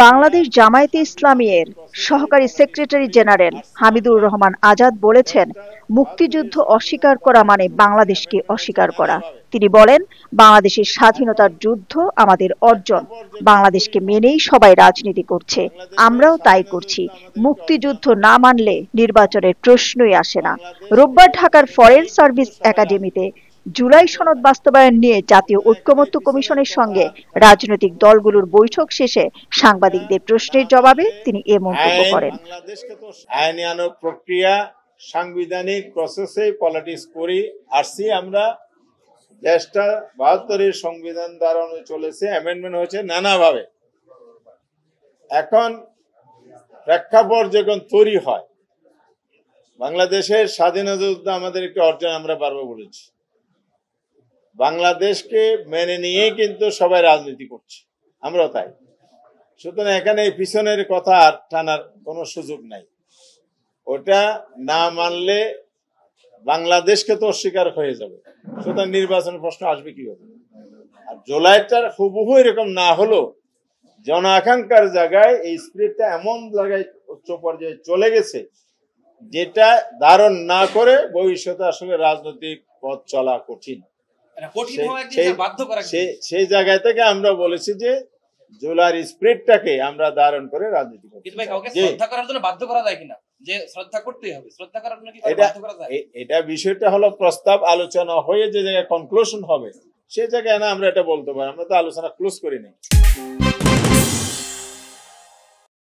বাংলাদেশ জামায়াতে ইসলামী এর সহকারী secretary general Hamidur Rahman Azad বলেছেন, মুক্তিযুদ্ধ অস্বীকার করা মানে বাংলাদেশকে অস্বীকার করা। তিনি বলেন, বাংলাদেশের স্বাধীনতার যুদ্ধ আমাদের অর্জন। বাংলাদেশকে মেনেই সবাই রাজনীতি করছে, আমরাও তাই করছি। মুক্তিযুদ্ধ না মানলে নির্বাচনের প্রশ্নই আসে না। রোববার ঢাকার ফরেন সার্ভিস একাডেমিতে জুলাই সনদ বাস্তবায়ন নিয়ে জাতীয় ঐকমত্য কমিশনের সঙ্গে রাজনৈতিক দলগুলোর বৈঠক শেষে সাংবাদিকদের প্রশ্নের জবাবে তিনি এ মন্তব্য করেন। আইনানুগ প্রক্রিয়া সাংবিধানিক প্রসেসে পলিটিক্স করি আসছি আমরা। দেশটা ৭২-এর সংবিধান দ্বারা চলেছে, অ্যামেন্ডমেন্ট হয়েছে নানাভাবে। এখন প্রেক্ষাপট যখন তৈরি হয়, বাংলাদেশের স্বাধীনতা যুদ্ধ আমাদের একটি অর্জন, আমরা বারবার বলেছি। বাংলাদেশকে মেনে নিয়ে কিন্তু সবাই রাজনীতি করছে, আমরাও তাই। সুতরাং এখানে পিছনের কথা আর টানার কোনো সুযোগ নাই। ওটা না মানলে বাংলাদেশকে তো অস্বীকার হয়ে যাবে। সুতরাং নির্বাচনের প্রশ্ন আসবে কিভাবে? আর জুলাইটার হুবহু এরকম না হলো, জন আকাঙ্ক্ষার জায়গায় এই স্পিরিটটা এমন জায়গায় উচ্চ পর্যায়ে চলে গেছে, যেটা ধারণ না করে ভবিষ্যতে আসলে রাজনৈতিক পথ চলা কঠিন। সেই জায়গা থেকে আমরা বলেছি যে জুলাইয়ের স্পিরিটটাকে আমরা ধারণ করে রাজনীতি করব। এটা বিষয়টা হলো প্রস্তাব আলোচনা হয়ে যে জায়গায় কনক্লুশন হবে, সেই জায়গায় না আমরা এটা বলতে পারি। আমরা তো আলোচনা ক্লোজ করি নাই।